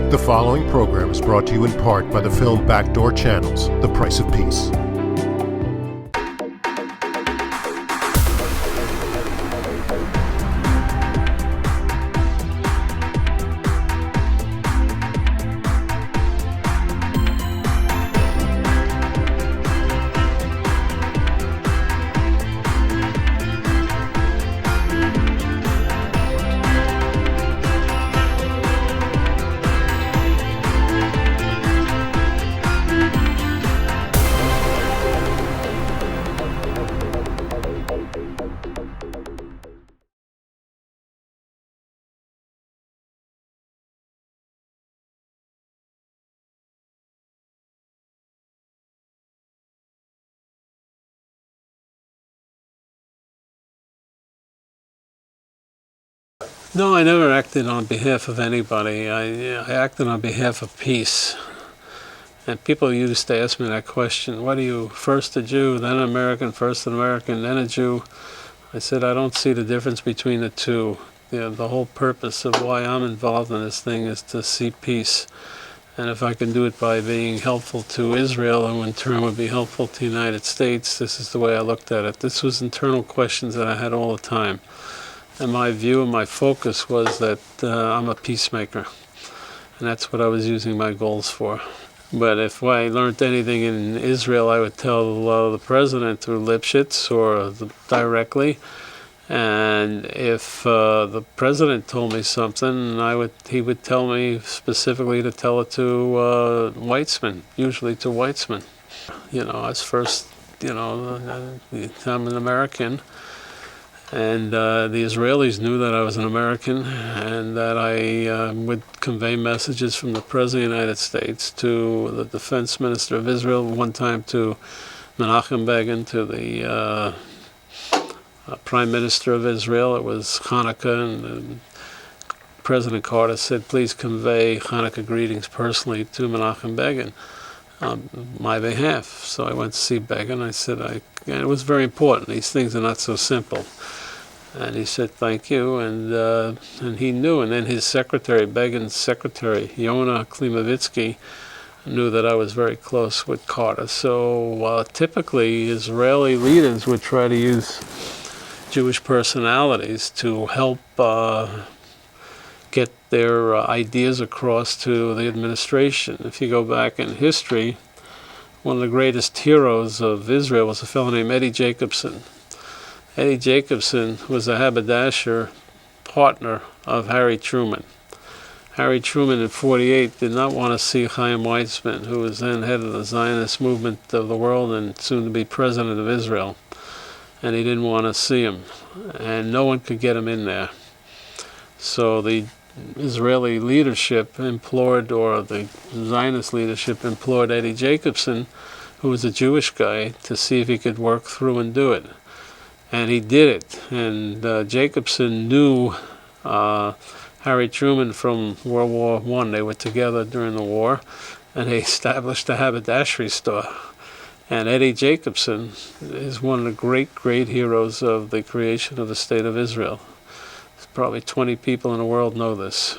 The following program is brought to you in part by the film Backdoor Channels, The Price of Peace. No, I never acted on behalf of anybody. I acted on behalf of peace. And people used to ask me that question, what are you, first a Jew, then an American, first an American, then a Jew? I said, I don't see the difference between the two. The whole purpose of why I'm involved in this thing is to see peace. And if I can do it by being helpful to Israel, and in turn would be helpful to the United States, this is the way I looked at it. This was internal questions that I had all the time. And my view and my focus was that I'm a peacemaker. And that's what I was using my goals for. But if I learned anything in Israel, I would tell the president through Lipshutz or directly. And if the president told me something, he would tell me specifically to tell it to Weizman, usually to Weizman. You know, I was first, I'm an American. And the Israelis knew that I was an American and that I would convey messages from the President of the United States to the Defense Minister of Israel, one time to Menachem Begin, to the Prime Minister of Israel. It was Hanukkah, and President Carter said, please convey Hanukkah greetings personally to Menachem Begin on my behalf. So I went to see Begin. I said, and it was very important. These things are not so simple. And he said, thank you, and he knew. And then his secretary, Begin's secretary, Yona Klimavitsky, knew that I was very close with Carter. So typically, Israeli leaders would try to use Jewish personalities to help get their ideas across to the administration. If you go back in history, one of the greatest heroes of Israel was a fellow named Eddie Jacobson. Eddie Jacobson was a haberdasher partner of Harry Truman. Harry Truman in 1948 did not want to see Chaim Weizmann, who was then head of the Zionist movement of the world and soon to be president of Israel. And he didn't want to see him. And no one could get him in there. So the Israeli leadership implored, or the Zionist leadership implored Eddie Jacobson, who was a Jewish guy, to see if he could work through and do it. And he did it. And Jacobson knew Harry Truman from World War I. They were together during the war, and they established a haberdashery store. And Eddie Jacobson is one of the great, great heroes of the creation of the State of Israel. Probably 20 people in the world know this.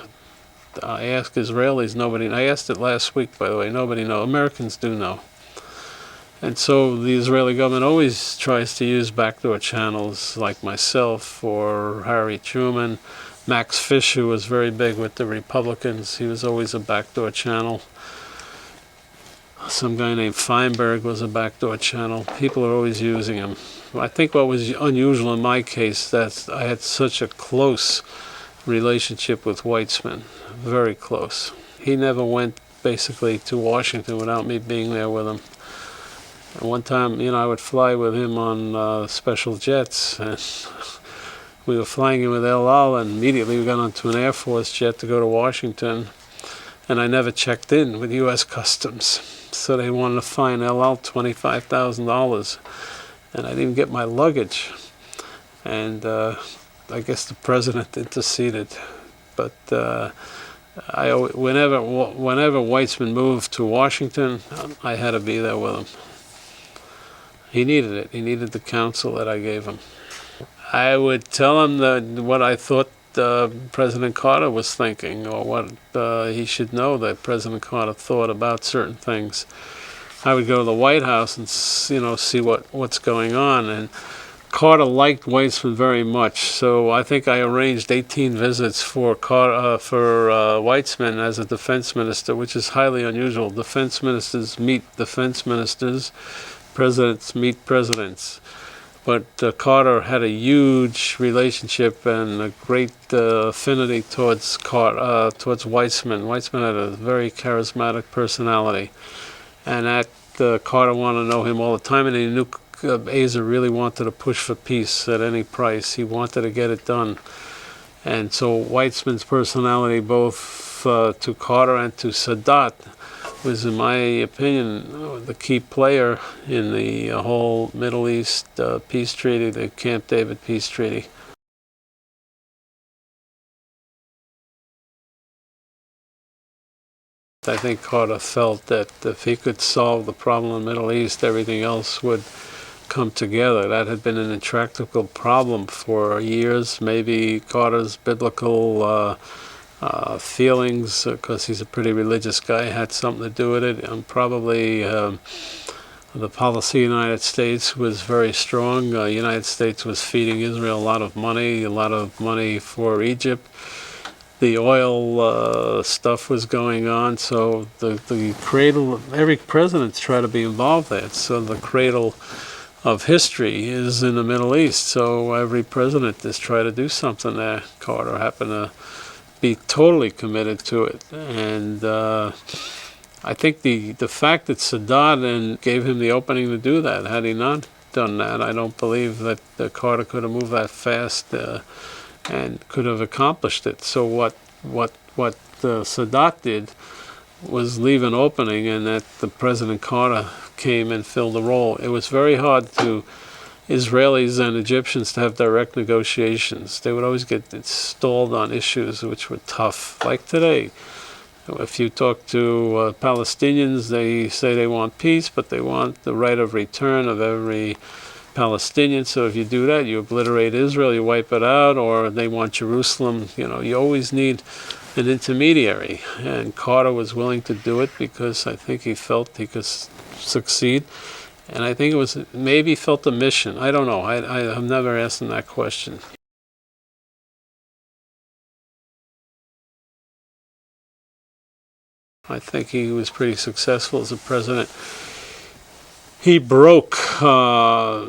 I asked Israelis, nobody. I asked it last week, by the way. Nobody knows. Americans do know. And so the Israeli government always tries to use backdoor channels like myself or Harry Truman. Max Fisher was very big with the Republicans. He was always a backdoor channel. Some guy named Feinberg was a backdoor channel. People are always using him. I think what was unusual in my case, that I had such a close relationship with Weizmann, very close. He never went basically to Washington without me being there with him. And one time, I would fly with him on special jets, and we were flying in with El Al, and immediately we got onto an Air Force jet to go to Washington, and I never checked in with U.S. Customs. So they wanted to fine El Al $25,000, and I didn't get my luggage. And I guess the president interceded. But whenever Weizmann moved to Washington, I had to be there with him. He needed it. He needed the counsel that I gave him. I would tell him what I thought President Carter was thinking, or what he should know that President Carter thought about certain things. I would go to the White House and see what's going on. And Carter liked Weizman very much, so I think I arranged 18 visits for Weizman as a defense minister, which is highly unusual. Defense ministers meet defense ministers, presidents meet presidents. But Carter had a huge relationship and a great affinity towards Weizman. Weizman had a very charismatic personality, and Carter wanted to know him all the time, and he knew Ezer really wanted to push for peace at any price. He wanted to get it done. And so Weizman's personality, both to Carter and to Sadat, was, in my opinion, the key player in the whole Middle East peace treaty, the Camp David peace treaty. I think Carter felt that if he could solve the problem in the Middle East, everything else would come together. That had been an intractable problem for years. Maybe Carter's biblical feelings, because he's a pretty religious guy, had something to do with it. And probably the policy of the United States was very strong. The United States was feeding Israel a lot of money for Egypt. The oil stuff was going on, so the cradle, every president's tried to be involved there. So the cradle of history is in the Middle East, so every president has tried to do something there. Carter happened to be totally committed to it, and I think the fact that Sadat gave him the opening to do that. Had he not done that, I don't believe that Carter could have moved that fast and could have accomplished it. So what Sadat did was leave an opening, and that the President Carter came and filled the role. It was very hard to Israelis and Egyptians to have direct negotiations. They would always get stalled on issues which were tough, like today. If you talk to Palestinians, they say they want peace, but they want the right of return of every Palestinian. So if you do that, you obliterate Israel, you wipe it out, or they want Jerusalem. You always need an intermediary, and Carter was willing to do it because I think he felt he could succeed, and I think it was maybe felt a mission. I don't know. I've never asked him that question. I think he was pretty successful as a president. He broke the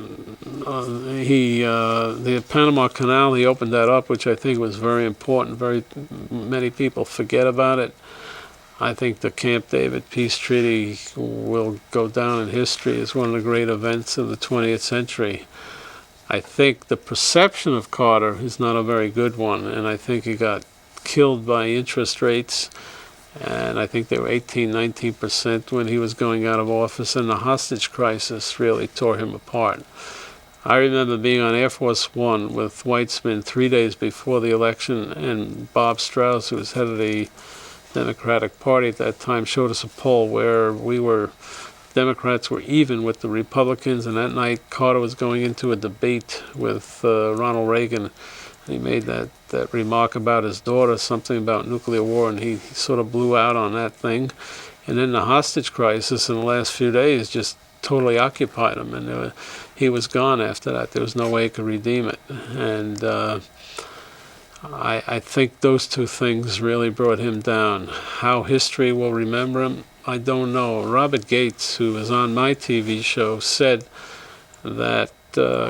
Panama Canal. He opened that up, which I think was very important. Very many people forget about it. I think the Camp David peace treaty will go down in history as one of the great events of the 20th century. I think the perception of Carter is not a very good one, and I think he got killed by interest rates. And I think they were 18–19% when he was going out of office, and the hostage crisis really tore him apart. I remember being on Air Force One with Weizman 3 days before the election, and Bob Strauss, who was head of the Democratic Party at that time, showed us a poll where Democrats were even with the Republicans, and that night Carter was going into a debate with Ronald Reagan. He made that remark about his daughter, something about nuclear war, and he sort of blew out on that thing. And then the hostage crisis in the last few days just totally occupied him, and he was gone after that. There was no way he could redeem it. And I think those two things really brought him down. How history will remember him, I don't know. Robert Gates, who was on my TV show, said that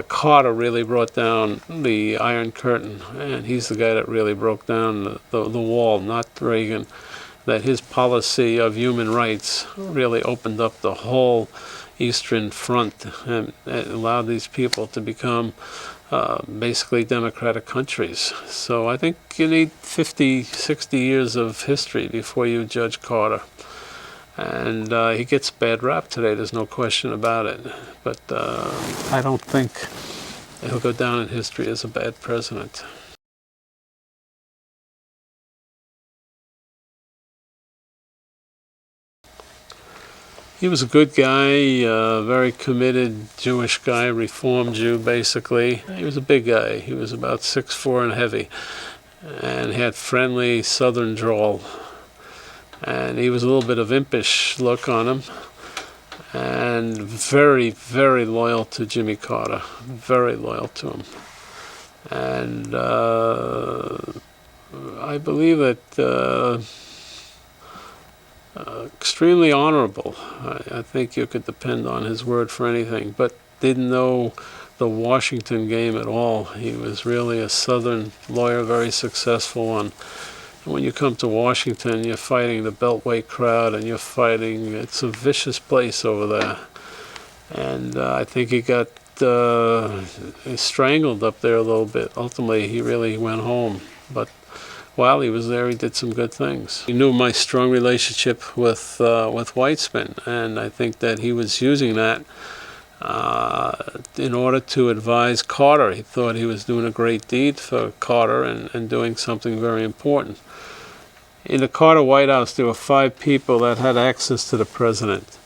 Carter really brought down the Iron Curtain, and he's the guy that really broke down the wall, not Reagan. That his policy of human rights really opened up the whole Eastern Front and allowed these people to become basically democratic countries. So I think you need 50, 60 years of history before you judge Carter. And he gets bad rap today, there's no question about it. But I don't think he'll go down in history as a bad president. He was a good guy, very committed Jewish guy, Reform Jew basically. He was a big guy. He was about 6'4" and heavy. and had friendly southern drawl. And he was a little bit of impish look on him, and very, very loyal to Jimmy Carter, very loyal to him. And I believe that extremely honorable. I think you could depend on his word for anything, but didn't know the Washington game at all. He was really a Southern lawyer, very successful one. And when you come to Washington, you're fighting the Beltway crowd, and you're fighting, it's a vicious place over there. And I think he got strangled up there a little bit. Ultimately, he really went home. But while he was there, he did some good things. He knew my strong relationship with Weizman, and I think that he was using that in order to advise Carter. He thought he was doing a great deed for Carter and doing something very important. In the Carter White House, there were 5 people that had access to the president.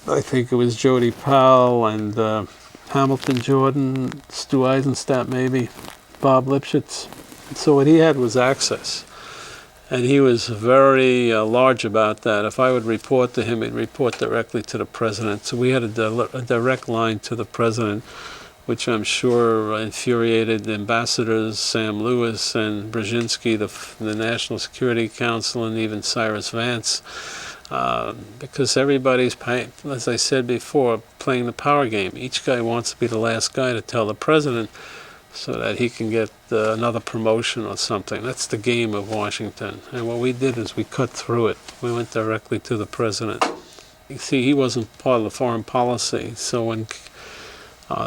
I think it was Jody Powell and Hamilton Jordan, Stu Eisenstadt maybe, Bob Lipshutz. So what he had was access. And he was very large about that. If I would report to him, he'd report directly to the president. So we had a direct line to the president, which I'm sure infuriated ambassadors Sam Lewis and Brzezinski, the National Security Council, and even Cyrus Vance, because everybody's, as I said before, playing the power game. Each guy wants to be the last guy to tell the president so that he can get another promotion or something. That's the game of Washington. And what we did is we cut through it. We went directly to the president. You see, he wasn't part of the foreign policy. So when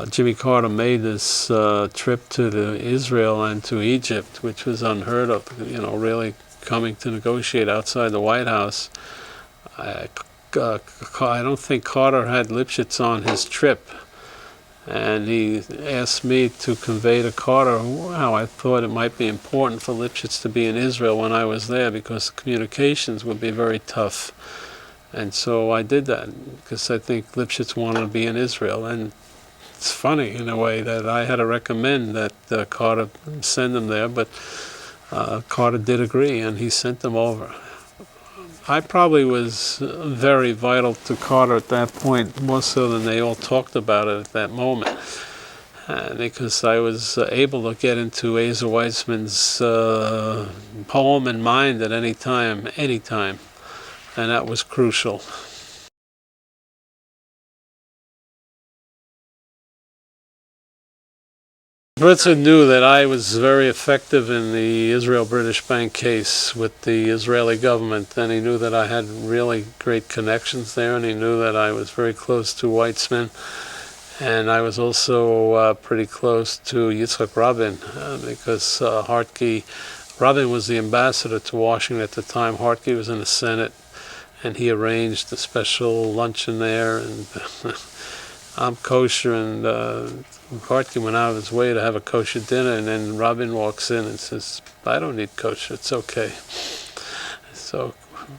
Jimmy Carter made this trip to Israel and to Egypt, which was unheard of, really coming to negotiate outside the White House, I don't think Carter had Lipshutz on his trip. And he asked me to convey to Carter how I thought it might be important for Lipshutz to be in Israel when I was there, because the communications would be very tough. And so I did that, because I think Lipshutz wanted to be in Israel. And it's funny, in a way, that I had to recommend that Carter send him there, but Carter did agree, and he sent them over. I probably was very vital to Carter at that point, more so than they all talked about it at that moment, because I was able to get into Ezer Weizman's home and mind at any time, and that was crucial. Blitzer knew that I was very effective in the Israel-British Bank case with the Israeli government, and he knew that I had really great connections there, and he knew that I was very close to Weizman, and I was also pretty close to Yitzhak Rabin, because Rabin was the ambassador to Washington at the time. Hartke was in the Senate, and he arranged a special luncheon there, and I'm kosher, and Hartke went out of his way to have a kosher dinner, and then Rabin walks in and says, "I don't need kosher, it's okay." So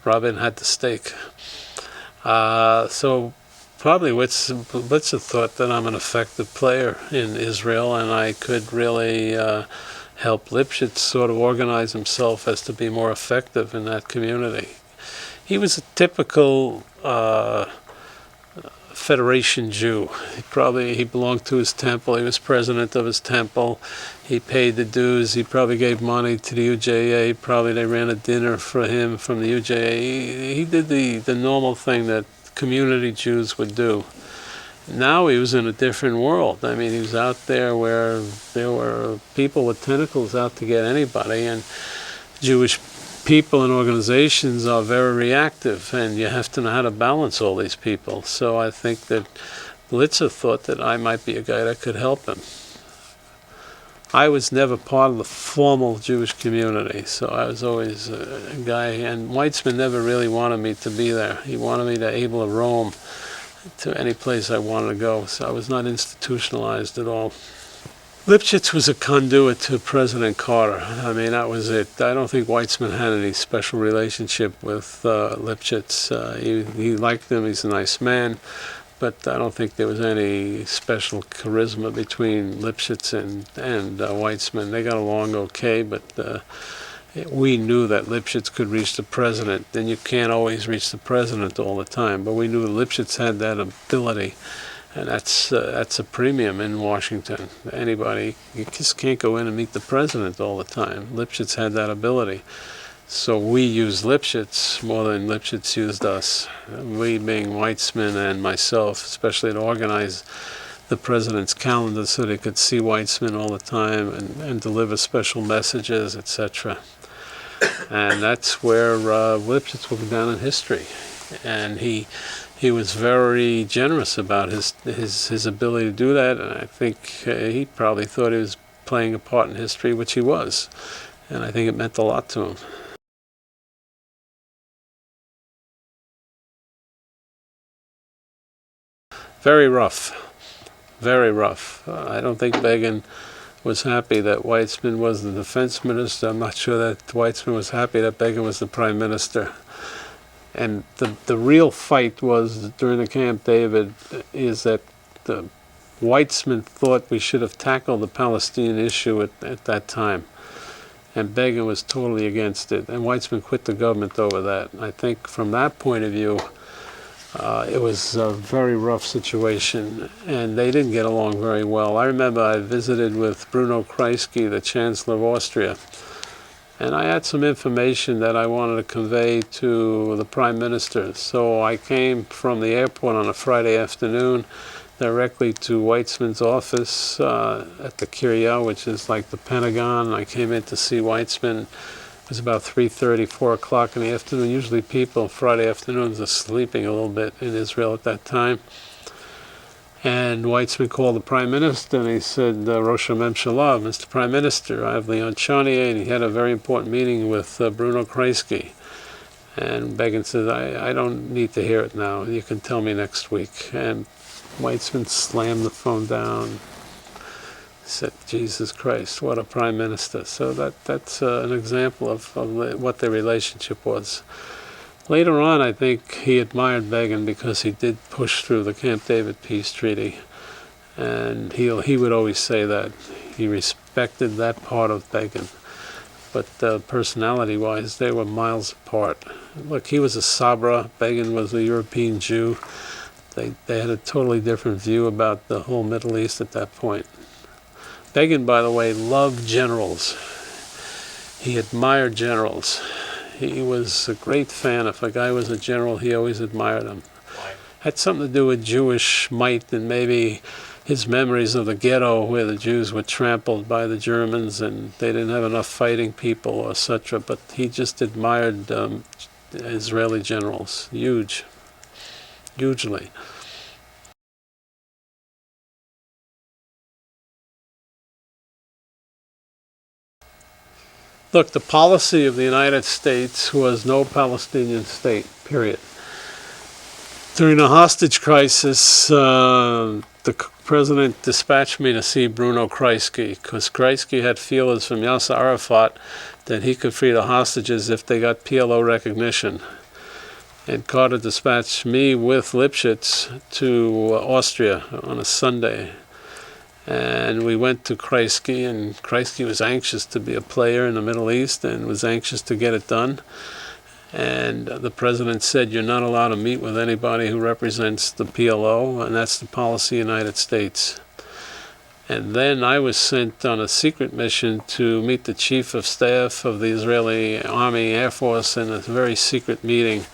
Rabin had the steak. So probably Blitzer thought that I'm an effective player in Israel, and I could really help Lipshutz sort of organize himself as to be more effective in that community. He was a typical Federation Jew. He belonged to his temple. He was president of his temple. He paid the dues. He probably gave money to the UJA. Probably they ran a dinner for him from the UJA. He did the normal thing that community Jews would do. Now he was in a different world. I mean, he was out there where there were people with tentacles out to get anybody, and Jewish people and organizations are very reactive, and you have to know how to balance all these people. So I think that Blitzer thought that I might be a guy that could help him. I was never part of the formal Jewish community, so I was always a guy, and Weizman never really wanted me to be there. He wanted me to able to roam to any place I wanted to go, so I was not institutionalized at all. Lipshutz was a conduit to President Carter. I mean, that was it. I don't think Weizman had any special relationship with Lipshutz. He liked him. He's a nice man. but I don't think there was any special charisma between Lipshutz and Weizman. They got along okay, but we knew that Lipshutz could reach the president. Then you can't always reach the president all the time, but we knew Lipshutz had that ability, and that's a premium in Washington. Anybody, you just can't go in and meet the president all the time. Lipshutz had that ability. So we used Lipshutz more than Lipshutz used us. We being Weizman and myself, especially to organize the president's calendar so they could see Weizman all the time and deliver special messages, etc. And that's where Lipshutz will go down in history. And he was very generous about his ability to do that, and I think he probably thought he was playing a part in history, which he was. And I think it meant a lot to him. Very rough. Very rough. I don't think Begin was happy that Weizman was the defense minister. I'm not sure that Weizman was happy that Begin was the prime minister. And the real fight was during the Camp David is that Weizman thought we should have tackled the Palestinian issue at that time. And Begin was totally against it. And Weizman quit the government over that. I think from that point of view, it was a very rough situation, and they didn't get along very well. I remember I visited with Bruno Kreisky, the Chancellor of Austria, and I had some information that I wanted to convey to the Prime Minister. So I came from the airport on a Friday afternoon directly to Weizman's office at the Kiryat, which is like the Pentagon. I came in to see Weizman. It was about 3:30, 4 o'clock in the afternoon. Usually people Friday afternoons are sleeping a little bit in Israel at that time. And Weizman called the Prime Minister and he said, Rosh HaMemshalah, Mr. Prime Minister, I have Leon Charney, and he had a very important meeting with Bruno Kreisky. And Begin says, I don't need to hear it now. You can tell me next week. And Weizman slammed the phone down. Said, Jesus Christ, what a prime minister. So that's an example of what their relationship was. Later on, I think he admired Begin because he did push through the Camp David peace treaty. And he would always say that. He respected that part of Begin. But personality-wise, they were miles apart. Look, he was a Sabra. Begin was a European Jew. They had a totally different view about the whole Middle East at that point. Begin, by the way, loved generals. He admired generals. He was a great fan. If a guy was a general, he always admired him. Why? Had something to do with Jewish might and maybe his memories of the ghetto where the Jews were trampled by the Germans and they didn't have enough fighting people, etc. But he just admired Israeli generals. Hugely. Look, the policy of the United States was no Palestinian state, period. During the hostage crisis, the president dispatched me to see Bruno Kreisky, because Kreisky had feelers from Yasser Arafat that he could free the hostages if they got PLO recognition. And Carter dispatched me with Lipshutz to Austria on a Sunday. And we went to Kreisky, and Kreisky was anxious to be a player in the Middle East and was anxious to get it done. And the president said, you're not allowed to meet with anybody who represents the PLO, and that's the policy of the United States. And then I was sent on a secret mission to meet the chief of staff of the Israeli Army Air Force in a very secret meeting.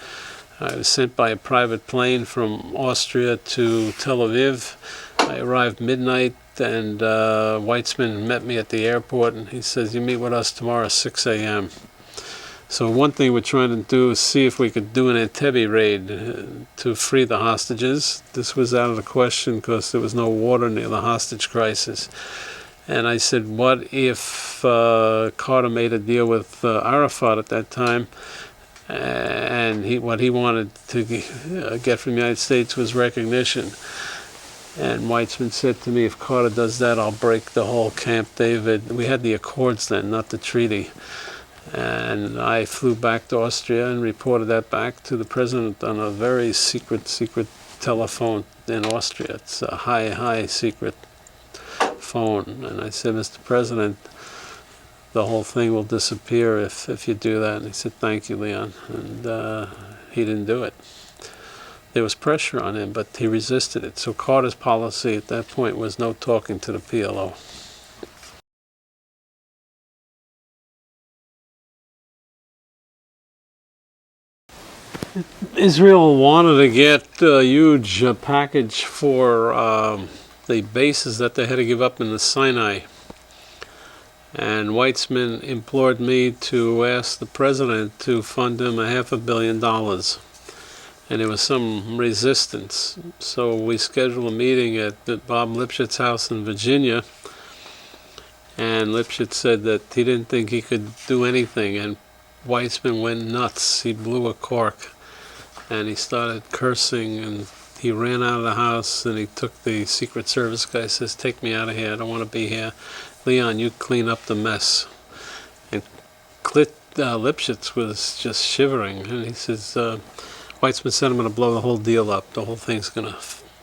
I was sent by a private plane from Austria to Tel Aviv. I arrived midnight, and Weizman met me at the airport, and he says, you meet with us tomorrow at 6 a.m. So one thing we're trying to do is see if we could do an Entebbe raid to free the hostages. This was out of the question because there was no water near the hostage crisis. And I said, what if Carter made a deal with Arafat at that time, and what he wanted to get from the United States was recognition. And Weizman said to me, if Carter does that, I'll break the whole Camp David. We had the Accords then, not the treaty. And I flew back to Austria and reported that back to the president on a very secret telephone in Austria. It's a high secret phone. And I said, Mr. President, the whole thing will disappear if you do that. And he said, thank you, Leon. And he didn't do it. There was pressure on him, but he resisted it. So Carter's policy at that point was no talking to the PLO. Israel wanted to get a huge package for the bases that they had to give up in the Sinai. And Weizman implored me to ask the president to fund him $500 million. And there was some resistance. So we scheduled a meeting at Bob Lipshutz's house in Virginia. And Lipshutz said that he didn't think he could do anything. And Weizman went nuts. He blew a cork. And he started cursing, and he ran out of the house, and he took the Secret Service guy, says, take me out of here, I don't want to be here. Leon, you clean up the mess. And Lipshutz was just shivering, and he says, Weizman said, I'm going to blow the whole deal up. The whole thing's going to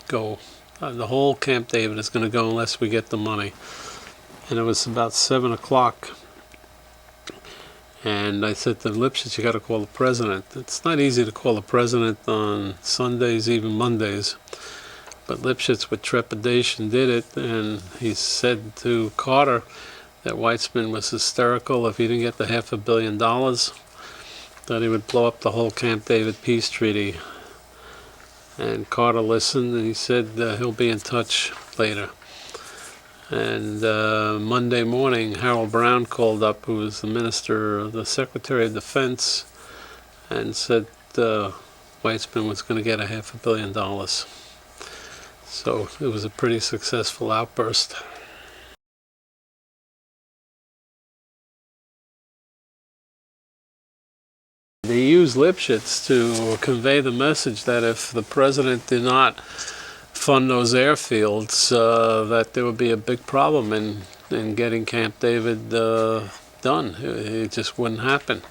go. The whole Camp David is going to go unless we get the money. And it was about 7 o'clock. And I said to Lipshutz, you got to call the president. It's not easy to call the president on Sundays, even Mondays. But Lipshutz, with trepidation, did it. And he said to Carter that Weizman was hysterical if he didn't get the $500 million, that he would blow up the whole Camp David peace treaty. And Carter listened, and he said he'll be in touch later. And Monday morning, Harold Brown called up, who was the Secretary of Defense, and said Weizman was going to get $500 million. So it was a pretty successful outburst. They used Lipshutz to convey the message that if the president did not fund those airfields, that there would be a big problem in getting Camp David done. It just wouldn't happen.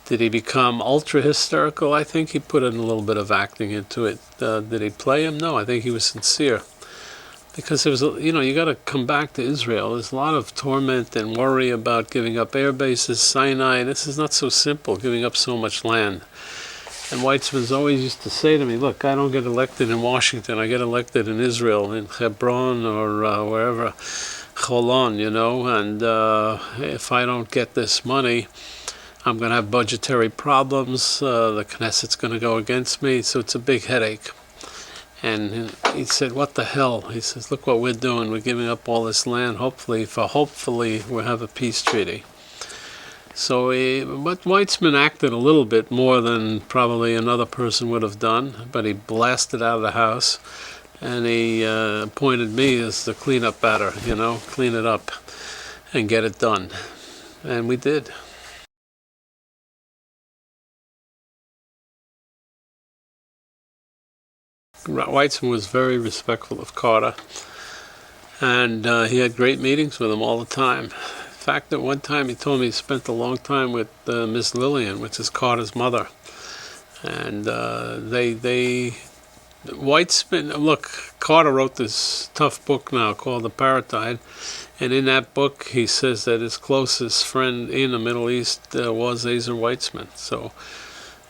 Did he become ultra hysterical? I think he put in a little bit of acting into it. Did he play him? No, I think he was sincere. Because there was, you got to come back to Israel. There's a lot of torment and worry about giving up air bases, Sinai. This is not so simple, giving up so much land. And Weizman's always used to say to me, look, I don't get elected in Washington, I get elected in Israel, in Hebron or wherever, Cholon, and if I don't get this money, I'm going to have budgetary problems, the Knesset's going to go against me, so it's a big headache. And he said, what the hell? He says, look what we're doing, we're giving up all this land, hopefully we'll have a peace treaty. So, but Weizman acted a little bit more than probably another person would have done, but he blasted out of the house, and he appointed me as the cleanup batter, clean it up and get it done. And we did. Weizman was very respectful of Carter, and he had great meetings with him all the time. In fact, at one time he told me he spent a long time with Miss Lillian, which is Carter's mother. And Weizman, look, Carter wrote this tough book now called The Apartheid. And in that book he says that his closest friend in the Middle East was Ezer Weizman. So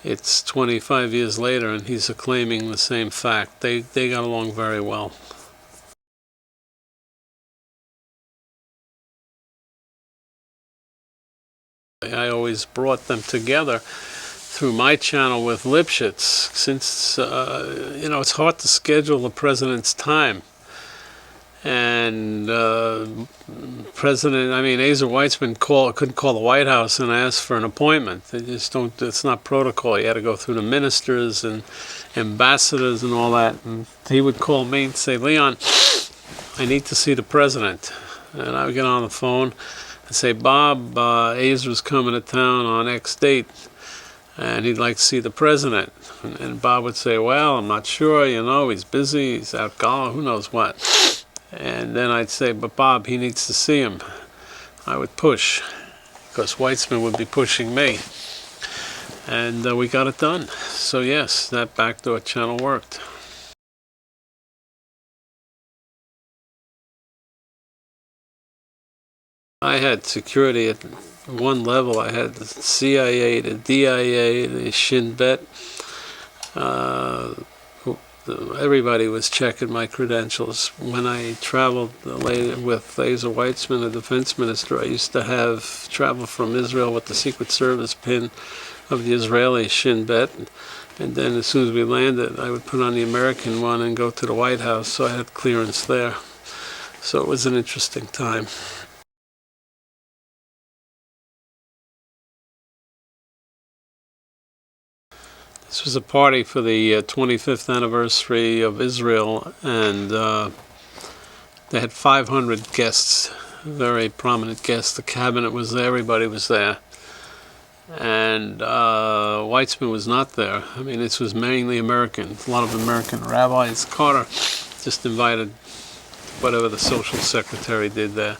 it's 25 years later and he's acclaiming the same fact. They got along very well. I always brought them together through my channel with Lipshutz, since it's hard to schedule the president's time. And Ezer Weizman couldn't call the White House and ask for an appointment. They just don't. It's not protocol. You had to go through the ministers and ambassadors and all that. And he would call me and say, Leon, I need to see the president. And I would get on the phone and say, Bob, Ezer's coming to town on X date, and he'd like to see the president. And Bob would say, well, I'm not sure, he's busy, he's out golfing, who knows what. And then I'd say, but Bob, he needs to see him. I would push, because Weizman would be pushing me. And we got it done. So yes, that backdoor channel worked. I had security at one level. I had the CIA, the DIA, the Shin Bet. Everybody was checking my credentials. When I traveled with Ezer Weizman, the defense minister, I used to have travel from Israel with the Secret Service pin of the Israeli Shin Bet. And then as soon as we landed, I would put on the American one and go to the White House, so I had clearance there. So it was an interesting time. This was a party for the 25th anniversary of Israel, and they had 500 guests, very prominent guests. The cabinet was there, everybody was there. And Weizman was not there. I mean, this was mainly American, a lot of American rabbis. Carter just invited whatever the social secretary did there.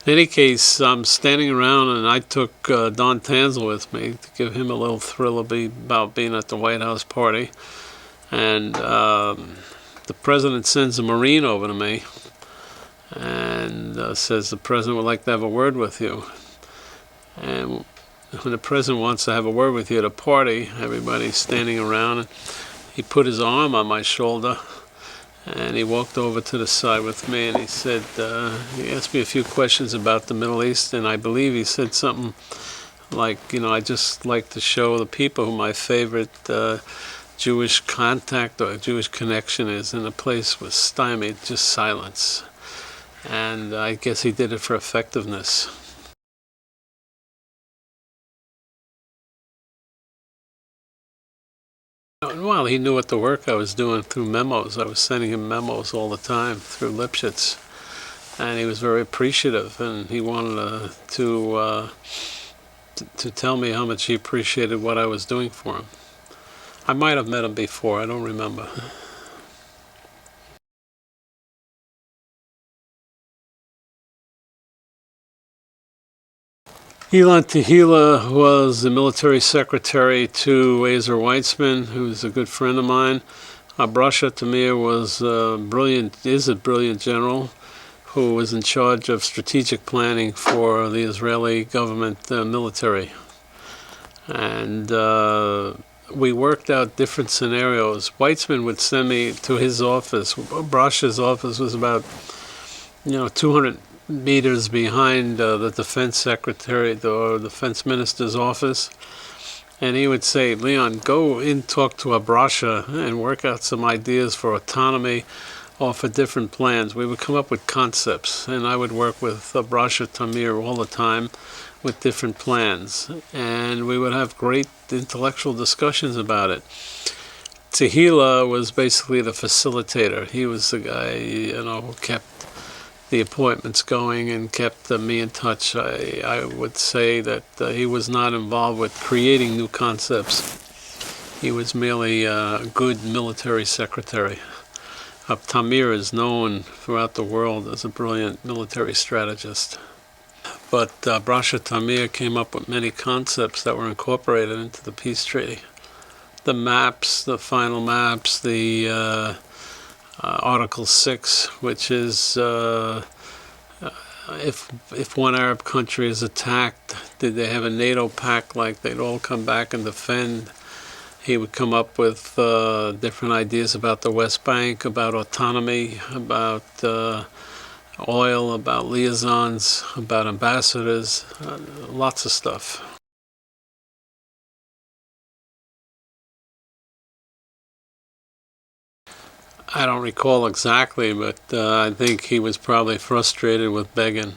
In any case, I'm standing around, and I took Don Tanzel with me to give him a little thrill about being at the White House party. And the president sends a Marine over to me and says the president would like to have a word with you. And when the president wants to have a word with you at a party, everybody's standing around, and he put his arm on my shoulder. And he walked over to the side with me, and he said, he asked me a few questions about the Middle East, and I believe he said something like, you know, I just like to show the people who my favorite Jewish contact or Jewish connection is, and the place was stymied, just silence. And I guess he did it for effectiveness. Well, he knew what the work I was doing through memos. I was sending him memos all the time through Lipshutz, and he was very appreciative. And he wanted to tell me how much he appreciated what I was doing for him. I might have met him before. I don't remember. Elon Tehila was the military secretary to Ezer Weizman, who's a good friend of mine. Brasha Tamir was is a brilliant general who was in charge of strategic planning for the Israeli government military. And we worked out different scenarios. Weizman would send me to his office. Brasha's office was about, 200 meters behind the defense secretary or defense minister's office, and he would say, Leon, go in, talk to Brasha and work out some ideas for autonomy or for different plans. We would come up with concepts, and I would work with Brasha Tamir all the time with different plans, and we would have great intellectual discussions about it. Tehila was basically the facilitator. He was the guy, who kept the appointments going and kept me in touch. I would say that he was not involved with creating new concepts. He was merely a good military secretary. Tamir is known throughout the world as a brilliant military strategist. But Brasha Tamir came up with many concepts that were incorporated into the peace treaty. The maps, the final maps, the Article 6, which is if one Arab country is attacked, did they have a NATO pact like they'd all come back and defend? He would come up with different ideas about the West Bank, about autonomy, about oil, about liaisons, about ambassadors, lots of stuff. I don't recall exactly, but I think he was probably frustrated with Begin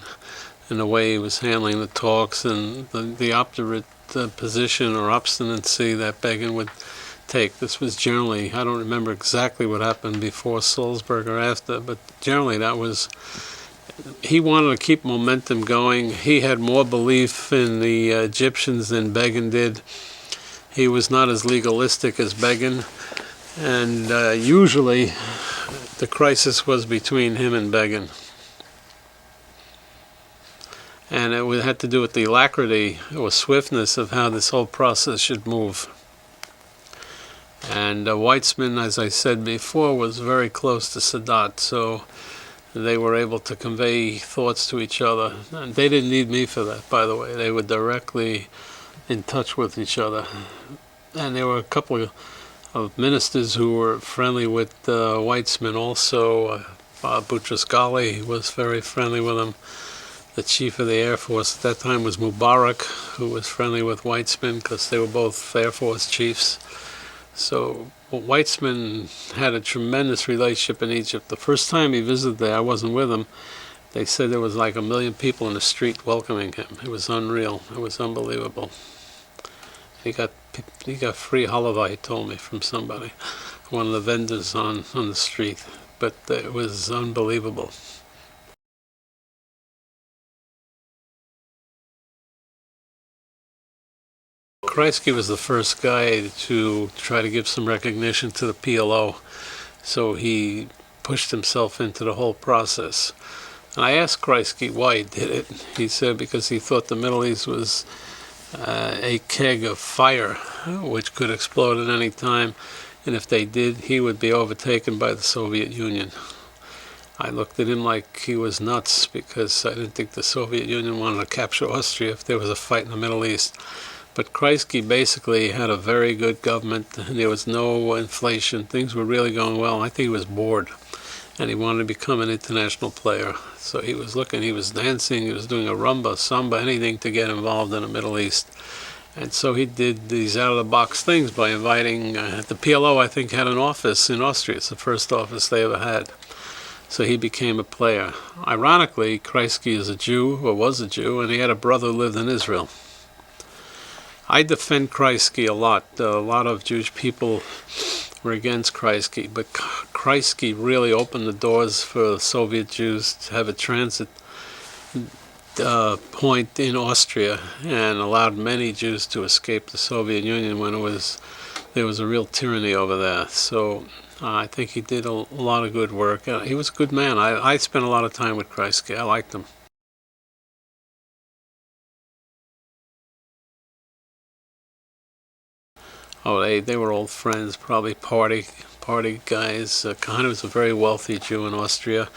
and the way he was handling the talks and the obdurate position or obstinacy that Begin would take. This was generally, I don't remember exactly what happened before Salzburg or after, but generally that was, he wanted to keep momentum going. He had more belief in the Egyptians than Begin did. He was not as legalistic as Begin. And usually the crisis was between him and Begin. And it had to do with the alacrity or swiftness of how this whole process should move. And Weizman, as I said before, was very close to Sadat. So they were able to convey thoughts to each other. And they didn't need me for that, by the way. They were directly in touch with each other. And there were a couple of ministers who were friendly with Weizman also. Boutros Ghali was very friendly with him. The chief of the Air Force at that time was Mubarak, who was friendly with Weizman because they were both Air Force chiefs. So Weizman had a tremendous relationship in Egypt. The first time he visited there, I wasn't with him. They said there was like 1 million people in the street welcoming him. It was unreal. It was unbelievable. He got free halava, he told me, from somebody, one of the vendors on the street. But it was unbelievable. Kreisky was the first guy to try to give some recognition to the PLO, so he pushed himself into the whole process. And I asked Kreisky why he did it. He said because he thought the Middle East was a keg of fire, which could explode at any time, and if they did, he would be overtaken by the Soviet Union. I looked at him like he was nuts because I didn't think the Soviet Union wanted to capture Austria if there was a fight in the Middle East. But Kreisky basically had a very good government, and there was no inflation. Things were really going well. I think he was bored, and he wanted to become an international player. So he was looking, he was dancing, he was doing a rumba, samba, anything to get involved in the Middle East. And so he did these out-of-the-box things by inviting, the PLO, I think, had an office in Austria. It's the first office they ever had. So he became a player. Ironically, Kreisky is a Jew, or was a Jew, and he had a brother who lived in Israel. I defend Kreisky a lot. A lot of Jewish people were against Kreisky, but Kreisky really opened the doors for Soviet Jews to have a transit point in Austria and allowed many Jews to escape the Soviet Union when there was a real tyranny over there. So I think he did a lot of good work. He was a good man. I spent a lot of time with Kreisky. I liked him. Oh, they were old friends, probably party guys. Kahane was a very wealthy Jew in Austria.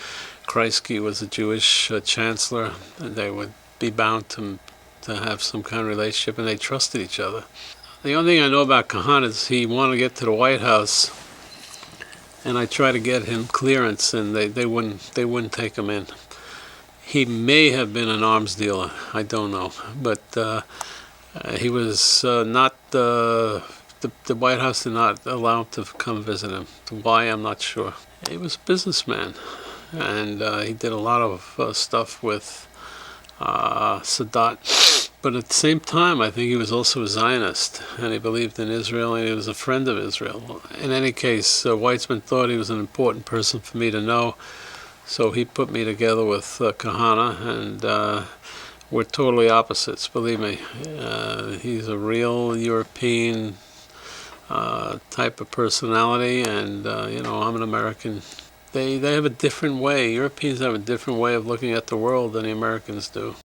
Kreisky was a Jewish chancellor, and they would be bound to have some kind of relationship, and they trusted each other. The only thing I know about Kahane is he wanted to get to the White House, and I tried to get him clearance, and they wouldn't take him in. He may have been an arms dealer, I don't know, but he was not. The White House did not allow him to come visit him. Why, I'm not sure. He was a businessman, and he did a lot of stuff with Sadat. But at the same time, I think he was also a Zionist, and he believed in Israel, and he was a friend of Israel. In any case, Weizman thought he was an important person for me to know, so he put me together with Kahane, and we're totally opposites, believe me. He's a real European type of personality, and I'm an American. They have a different way. Europeans have a different way of looking at the world than the Americans do.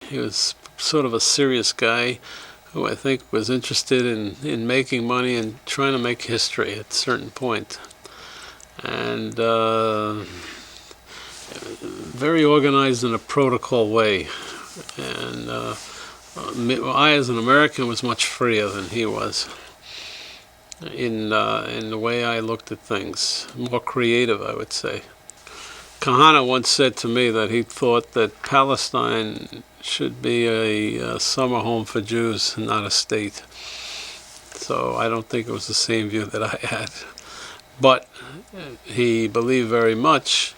He was sort of a serious guy who I think was interested in making money and trying to make history at a certain point. And very organized in a protocol way. And I, as an American, was much freer than he was in the way I looked at things. More creative, I would say. Kahane once said to me that he thought that Palestine should be a summer home for Jews, not a state. So I don't think it was the same view that I had. But he believed very much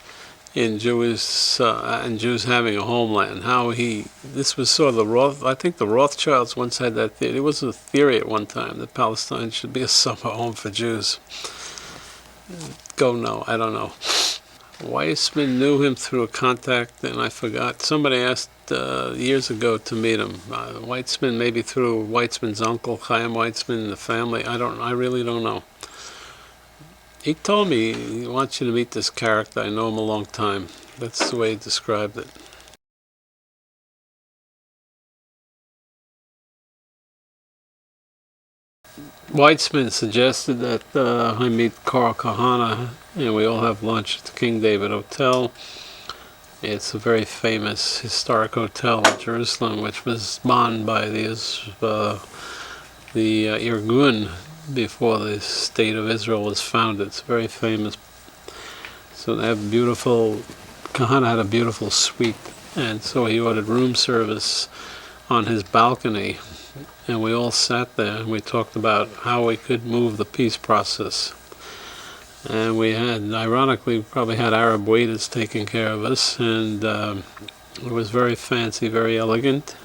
in Jews having a homeland. This was sort of I think the Rothschilds once had that theory. It was a theory at one time that Palestine should be a summer home for Jews. No, I don't know. Weizman knew him through a contact, and I forgot. Somebody asked years ago to meet him. Weizman, maybe through Weizman's uncle, Chaim Weizman, the family. I really don't know. He told me he wants you to meet this character. I know him a long time. That's the way he described it. Weizman suggested that I meet Carl Kahane and we all have lunch at the King David Hotel. It's a very famous historic hotel in Jerusalem, which was manned by the Irgun before the state of Israel was founded. It's very famous. So they have beautiful. Kahane had a beautiful suite, and so he ordered room service on his balcony, and we all sat there and we talked about how we could move the peace process. And we had, ironically, probably had Arab waiters taking care of us, and it was very fancy, very elegant.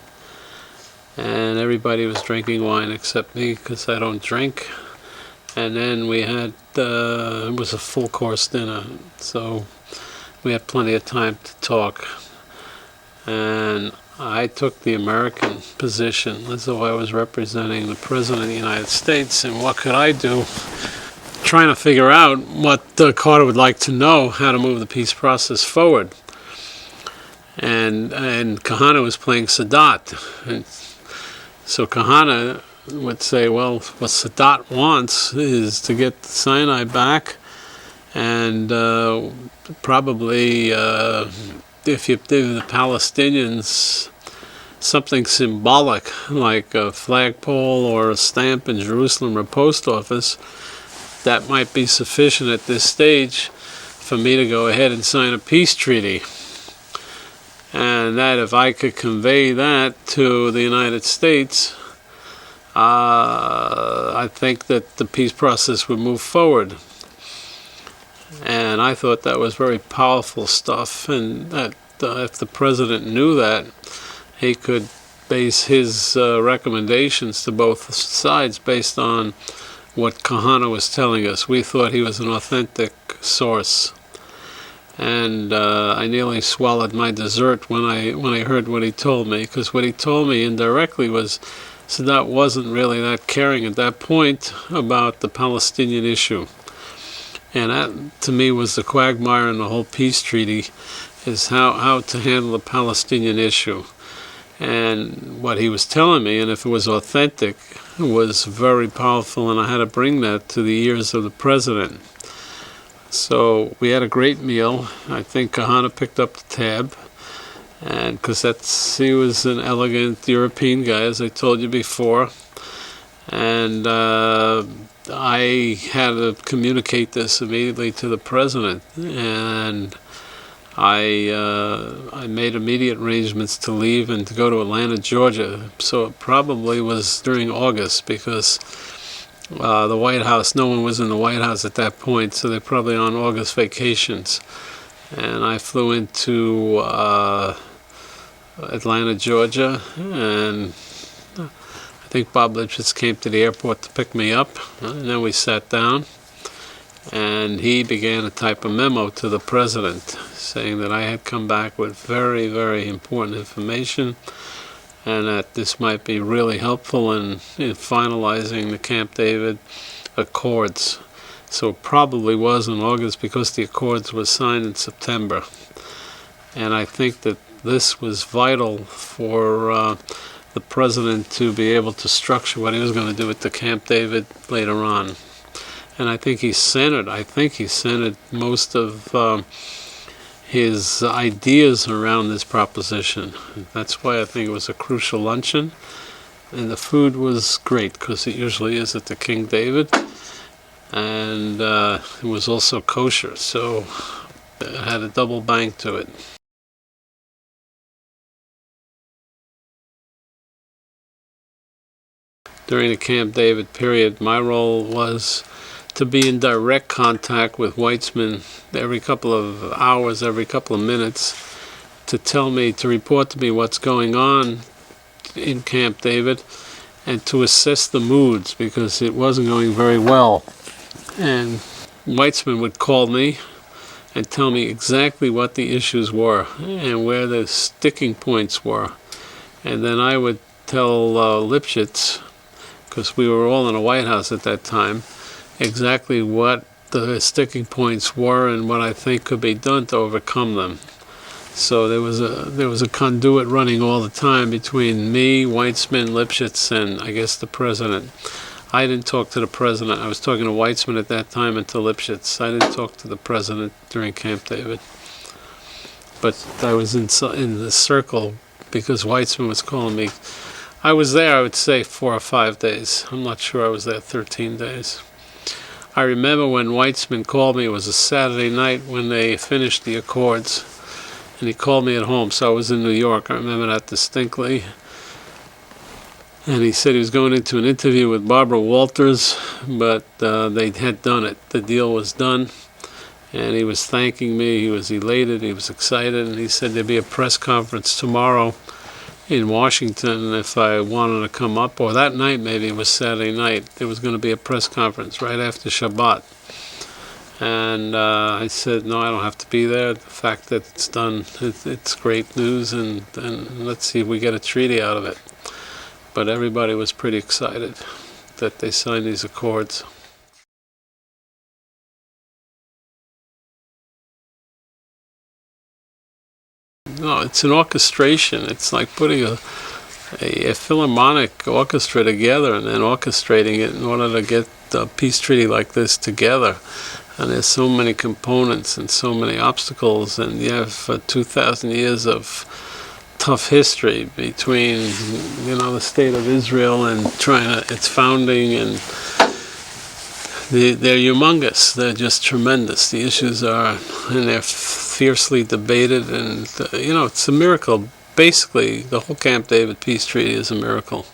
And everybody was drinking wine except me, because I don't drink. And then we had, it was a full course dinner, so we had plenty of time to talk. And I took the American position as though I was representing the President of the United States, and what could I do? Trying to figure out what Carter would like to know, how to move the peace process forward. And Kahane was playing Sadat. And so Kahane would say, well, what Sadat wants is to get Sinai back, and probably if you give the Palestinians something symbolic, like a flagpole or a stamp in Jerusalem or post office, that might be sufficient at this stage for me to go ahead and sign a peace treaty. And that if I could convey that to the United States, I think that the peace process would move forward. And I thought that was very powerful stuff, and that if the president knew that, he could base his recommendations to both sides based on what Kahane was telling us. We thought he was an authentic source. And I nearly swallowed my dessert when I heard what he told me, because what he told me indirectly was Sadat wasn't really that caring at that point about the Palestinian issue. And that, to me, was the quagmire in the whole peace treaty, is how to handle the Palestinian issue. And what he was telling me, and if it was authentic, was very powerful, and I had to bring that to the ears of the president. So we had a great meal. I think Kahane picked up the tab, and because he was an elegant European guy, as I told you before, and I had to communicate this immediately to the president, and I made immediate arrangements to leave and to go to Atlanta, Georgia. So it probably was during August, because the White House, no one was in the White House at that point, so they're probably on August vacations. And I flew into Atlanta, Georgia, and I think Bob Lipshutz came to the airport to pick me up, and then we sat down, and he began to type a memo to the president saying that I had come back with very, very important information, and that this might be really helpful in finalizing the Camp David Accords. So it probably was in August, because the Accords were signed in September. And I think that this was vital for the president to be able to structure what he was going to do at the Camp David later on. And I think he centered most of his ideas around this proposition. That's why I think it was a crucial luncheon. And the food was great, because it usually is at the King David. And it was also kosher, so it had a double bang to it. During the Camp David period, my role was to be in direct contact with Weizman every couple of hours, every couple of minutes, to report to me what's going on in Camp David, and to assess the moods, because it wasn't going very well. And Weizman would call me and tell me exactly what the issues were and where the sticking points were. And then I would tell Lipshutz, because we were all in the White House at that time, exactly what the sticking points were and what I think could be done to overcome them. So there was a conduit running all the time between me, Weizman, Lipshutz, and I guess the president. I didn't talk to the president. I was talking to Weizman at that time and to Lipshutz. I didn't talk to the president during Camp David. But I was in the circle because Weizman was calling me. I was there, I would say, 4 or 5 days. I'm not sure I was there 13 days. I remember when Weizman called me, it was a Saturday night when they finished the accords. And he called me at home, so I was in New York. I remember that distinctly. And he said he was going into an interview with Barbara Walters, but they had done it. The deal was done. And he was thanking me. He was elated. He was excited. And he said there'd be a press conference tomorrow in Washington if I wanted to come up. Or that night, maybe it was Saturday night, there was going to be a press conference right after Shabbat. And I said, no, I don't have to be there. The fact that it's done, it's great news. And let's see if we get a treaty out of it. But everybody was pretty excited that they signed these accords. No, it's an orchestration. It's like putting a philharmonic orchestra together and then orchestrating it in order to get a peace treaty like this together. And there's so many components and so many obstacles, and you have 2,000 years of tough history between, the state of Israel and its founding, and they're humongous. They're just tremendous. The issues are, and they're fiercely debated, and it's a miracle. Basically, the whole Camp David peace treaty is a miracle.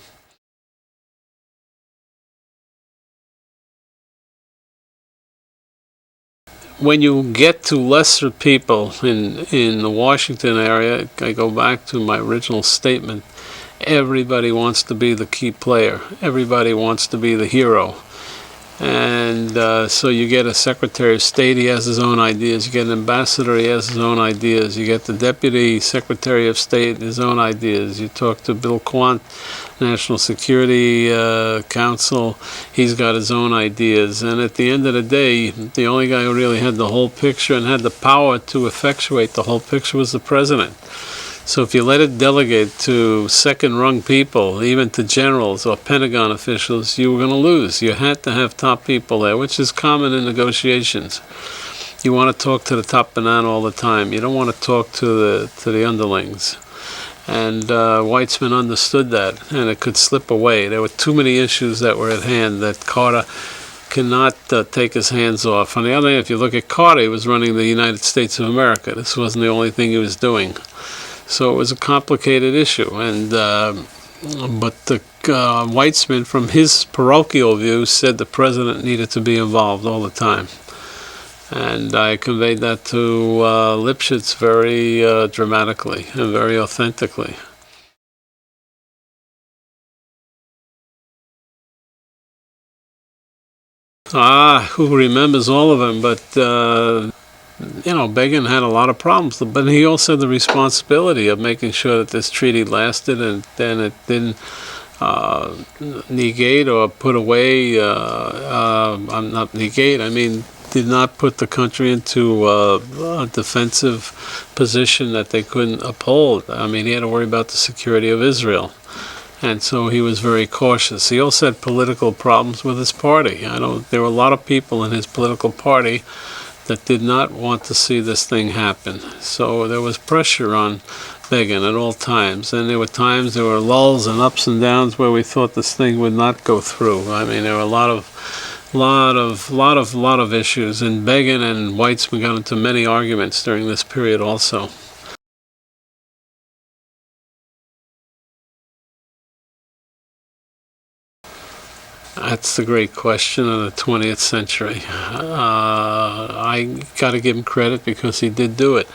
When you get to lesser people in the Washington area, I go back to my original statement, everybody wants to be the key player. Everybody wants to be the hero. And so you get a Secretary of State, he has his own ideas. You get an ambassador, he has his own ideas. You get the Deputy Secretary of State, his own ideas. You talk to Bill Quant, National Security Council, he's got his own ideas. And at the end of the day, the only guy who really had the whole picture and had the power to effectuate the whole picture was the president. So if you let it delegate to second-rung people, even to generals or Pentagon officials, you were going to lose. You had to have top people there, which is common in negotiations. You want to talk to the top banana all the time. You don't want to talk to the underlings. And Weizman understood that, and it could slip away. There were too many issues that were at hand that Carter cannot take his hands off. On the other hand, if you look at Carter, he was running the United States of America. This wasn't the only thing he was doing. So it was a complicated issue, but Weizman, from his parochial view, said the president needed to be involved all the time. And I conveyed that to Lipshutz very dramatically and very authentically. Who remembers all of them, but Begin had a lot of problems, but he also had the responsibility of making sure that this treaty lasted, and then it didn't negate or put away, did not put the country into a defensive position that they couldn't uphold. He had to worry about the security of Israel. And so he was very cautious. He also had political problems with his party. There were a lot of people in his political party that did not want to see this thing happen. So there was pressure on Begin at all times, and there were lulls and ups and downs where we thought this thing would not go through. There were a lot of issues, and Begin and Weizman got into many arguments during this period also. That's the great question of the 20th century. I got to give him credit because he did do it.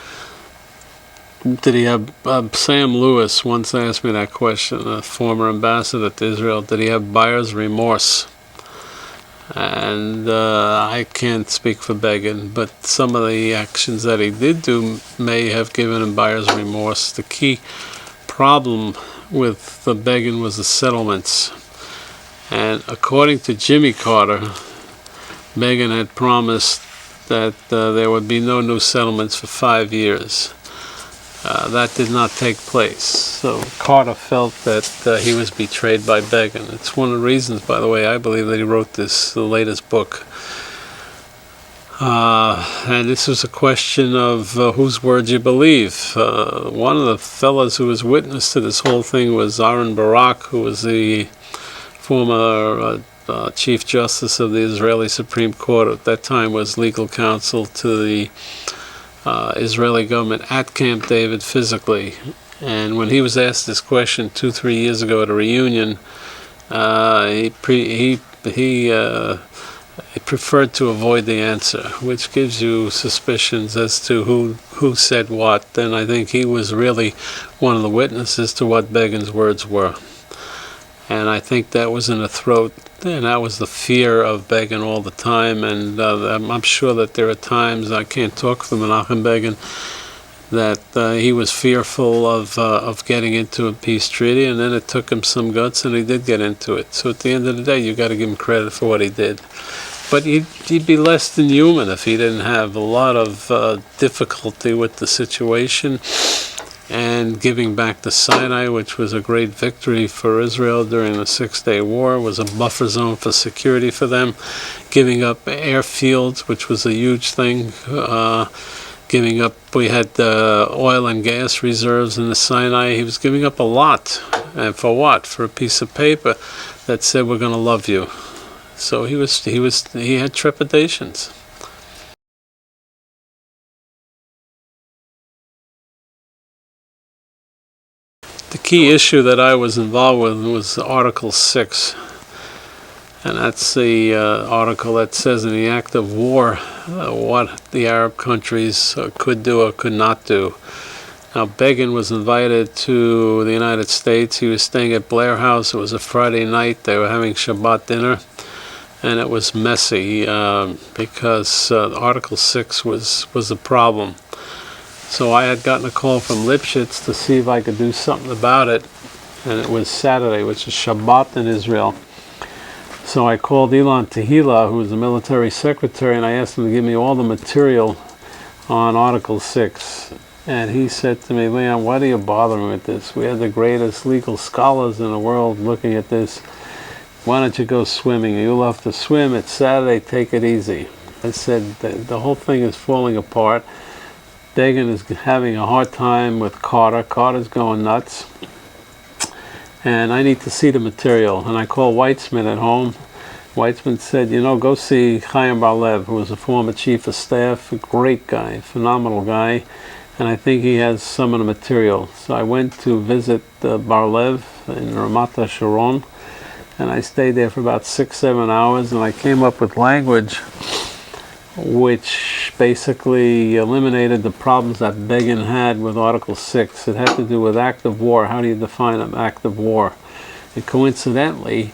Did he have, Sam Lewis once asked me that question, a former ambassador to Israel, did he have buyer's remorse? And I can't speak for Begin, but some of the actions that he did do may have given him buyer's remorse. The key problem with the Begin was the settlements. And according to Jimmy Carter, Begin had promised that there would be no new settlements for 5 years. that did not take place. So Carter felt that he was betrayed by Begin. It's one of the reasons, by the way, I believe that he wrote the latest book. And this was a question of whose words you believe. One of the fellows who was witness to this whole thing was Aaron Barak, who was the former Chief Justice of the Israeli Supreme Court. At that time was legal counsel to the Israeli government at Camp David physically. And when he was asked this question 2-3 years ago at a reunion, he preferred to avoid the answer, which gives you suspicions as to who said what. And I think he was really one of the witnesses to what Begin's words were. And I think that was in the throat, and that was the fear of Begin all the time. And I'm sure that there are times, I can't talk for Menachem Begin, that he was fearful of getting into a peace treaty, and then it took him some guts, and he did get into it. So at the end of the day, you got to give him credit for what he did. But he'd be less than human if he didn't have a lot of difficulty with the situation, and giving back the Sinai, which was a great victory for Israel during the Six-Day War, was a buffer zone for security for them. Giving up airfields, which was a huge thing. Giving up, we had oil and gas reserves in the Sinai. He was giving up a lot. And for what? For a piece of paper that said, we're going to love you. So he had trepidations. The key issue that I was involved with was Article 6. And that's the article that says in the act of war what the Arab countries could do or could not do. Now, Begin was invited to the United States. He was staying at Blair House. It was a Friday night. They were having Shabbat dinner. And it was messy because Article 6 was a problem. So I had gotten a call from Lipshutz to see if I could do something about it. And it was Saturday, which is Shabbat in Israel. So I called Elon Tehila, who was the military secretary, and I asked him to give me all the material on Article 6. And he said to me, Leon, why do you bother me with this? We have the greatest legal scholars in the world looking at this. Why don't you go swimming? You love to swim. It's Saturday. Take it easy. I said, the whole thing is falling apart. Begin is having a hard time with Carter. Carter's going nuts. And I need to see the material. And I called Weizman at home. Weizman said, go see Chaim Bar-Lev, who was a former chief of staff, a great guy, phenomenal guy. And I think he has some of the material. So I went to visit Bar-Lev in Ramat HaSharon. And I stayed there for about 6-7 hours. And I came up with language which basically eliminated the problems that Begin had with Article 6. It had to do with act of war. How do you define an act of war? And coincidentally,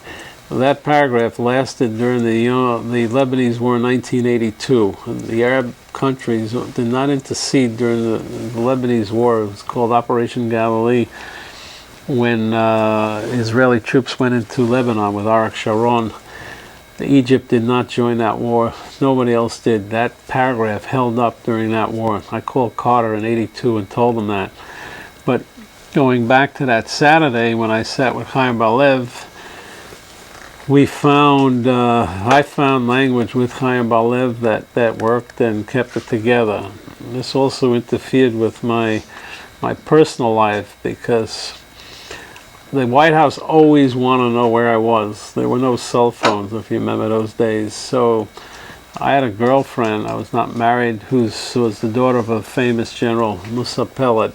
that paragraph lasted during the Lebanese War in 1982. The Arab countries did not intercede during the Lebanese War. It was called Operation Galilee, when Israeli troops went into Lebanon with Arik Sharon. Egypt did not join that war. Nobody else did. That paragraph held up during that war. I called Carter in '82 and told him that. But going back to that Saturday when I sat with Chaim Bar-Lev, I found language with Chaim Bar-Lev that worked and kept it together. This also interfered with my personal life, because the White House always wanted to know where I was. There were no cell phones, if you remember those days. So I had a girlfriend, I was not married, who was the daughter of a famous general, Musa Peled.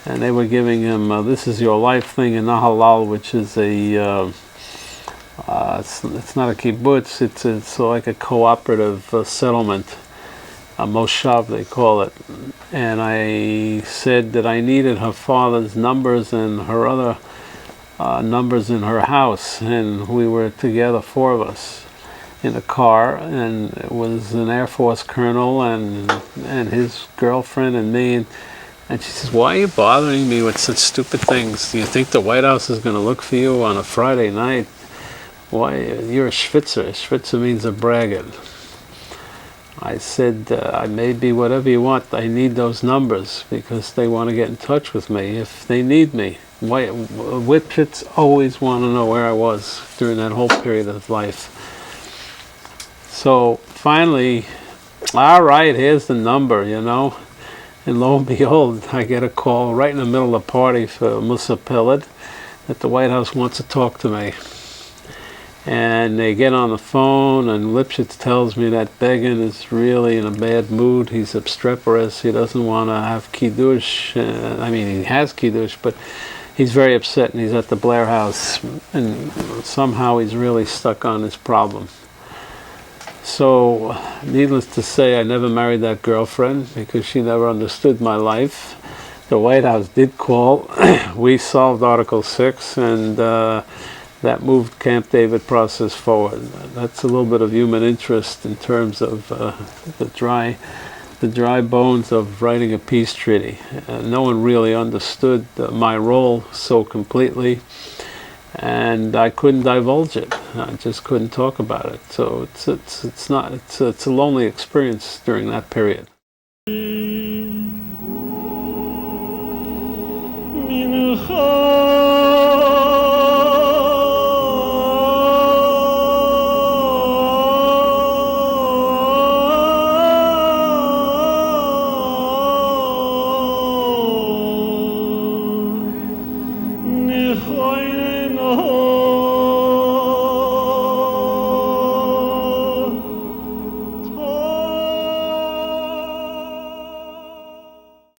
And they were giving him This Is Your Life thing in Nahalal, which is it's not a kibbutz, it's like a cooperative settlement, a moshav they call it. And I said that I needed her father's numbers and her other numbers in her house, and we were together, 4 of us, in a car, and it was an Air Force colonel and his girlfriend and me, and she says, why are you bothering me with such stupid things? Do you think the White House is going to look for you on a Friday night? Why, you're a schwitzer. Schwitzer means a braggart. I said, I may be whatever you want. I need those numbers because they want to get in touch with me if they need me. Lipshutz always want to know where I was during that whole period of life. So finally, all right, here's the number, you know. And lo and behold, I get a call right in the middle of the party for Musa Pillard that the White House wants to talk to me. And they get on the phone, and Lipshutz tells me that Begin is really in a bad mood. He's obstreperous. He doesn't want to have kiddush. I mean, he has kiddush, but he's very upset, and he's at the Blair House. And somehow he's really stuck on this problem. So, needless to say, I never married that girlfriend because she never understood my life. The White House did call. We solved Article 6, and that moved Camp David process forward. That's a little bit of human interest in terms of the dry bones of writing a peace treaty. No one really understood my role so completely, and I couldn't divulge it. I just couldn't talk about it. So it's a lonely experience during that period.